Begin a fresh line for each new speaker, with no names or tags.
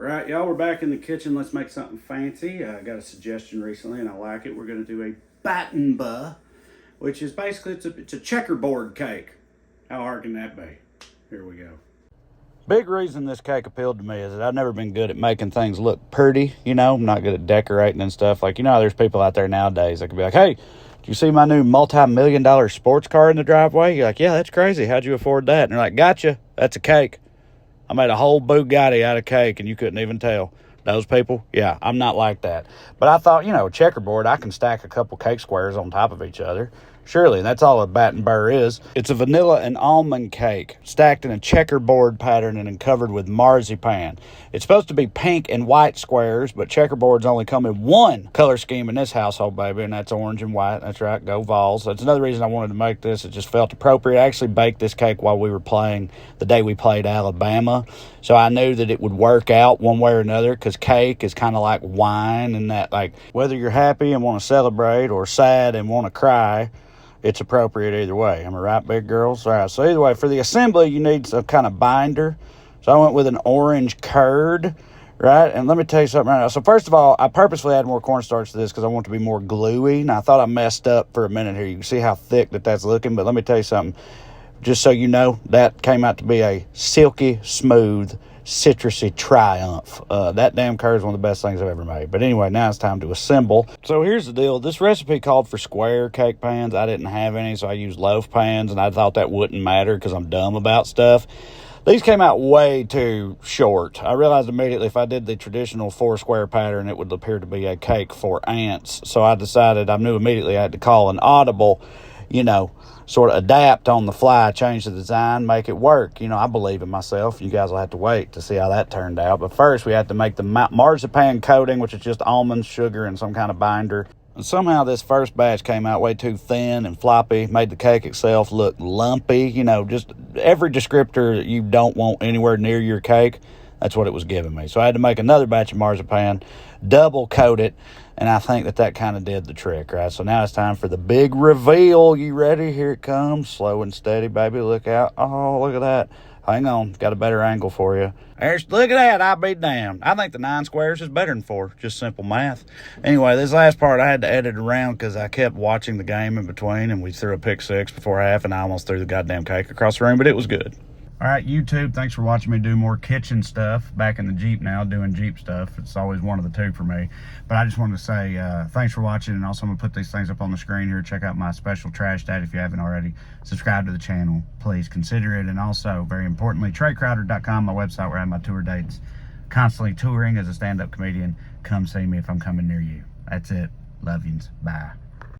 Right, y'all, we're back in the kitchen. Let's make something fancy. I got a suggestion recently and I like it. We're going to do a Battenberg, which is basically, it's a checkerboard cake. How hard can that be? Here we go. Big reason this cake appealed to me is that I've never been good at making things look pretty, you know. I'm not good at decorating and stuff. Like, you know how there's people out there nowadays that can be like, hey, do you see my new multi-million-dollar sports car in the driveway? You're like, yeah, that's crazy. How'd you afford that? And they're like, gotcha, that's a cake. I made a whole Bugatti out of cake and you couldn't even tell. Those people, yeah, I'm not like that. But I thought, you know, a checkerboard, I can stack a couple cake squares on top of each other. Surely, that's all a Battenberg is. It's a vanilla and almond cake stacked in a checkerboard pattern and then covered with marzipan. It's supposed to be pink and white squares, but checkerboards only come in one color scheme in this household, baby, and that's orange and white. That's right, go Vols. That's another reason I wanted to make this. It just felt appropriate. I actually baked this cake while we were playing the day we played Alabama, so I knew that it would work out one way or another because cake is kind of like wine and that, like, whether you're happy and want to celebrate or sad and want to cry, it's appropriate either way. Am I right, big girls? All right, so either way, for the assembly, you need some kind of binder. So I went with an orange curd, right? And let me tell you something right now. So first of all, I purposely added more cornstarch to this because I want it to be more gluey. Now, I thought I messed up for a minute here. You can see how thick that's looking, but let me tell you something. Just so you know, that came out to be a silky, smooth, citrusy triumph. That damn curd is one of the best things I've ever made. But anyway, now it's time to assemble. So here's the deal. This recipe called for square cake pans. I didn't have any, so I used loaf pans, and I thought that wouldn't matter because I'm dumb about stuff. These came out way too short. I realized immediately if I did the traditional 4-square pattern, it would appear to be a cake for ants. So I decided, I knew immediately I had to call an audible, you know, sort of adapt on the fly, change the design, make it work. You know, I believe in myself. You guys will have to wait to see how that turned out. But first, we have to make the marzipan coating, which is just almonds, sugar, and some kind of binder. And somehow this first batch came out way too thin and floppy, made the cake itself look lumpy. You know, just every descriptor that you don't want anywhere near your cake, that's what it was giving me. So I had to make another batch of marzipan, double coat it, and I think that kind of did the trick, right? So now it's time for the big reveal. You ready? Here it comes. Slow and steady, baby. Look out. Oh, look at that. Hang on. Got a better angle for you. Look at that. I'll be damned. I think the 9 squares is better than 4. Just simple math. Anyway, this last part I had to edit around because I kept watching the game in between, and we threw a pick 6 before half, and I almost threw the goddamn cake across the room, but it was good. All right, YouTube, thanks for watching me do more kitchen stuff. Back in the Jeep now, doing Jeep stuff. It's always one of the two for me. But I just wanted to say thanks for watching, and also I'm going to put these things up on the screen here. Check out my special trash dad if you haven't already. Subscribe to the channel. Please consider it. And also, very importantly, TraeCrowder.com, my website where I have my tour dates. Constantly touring as a stand-up comedian. Come see me if I'm coming near you. That's it. Love yous. Bye.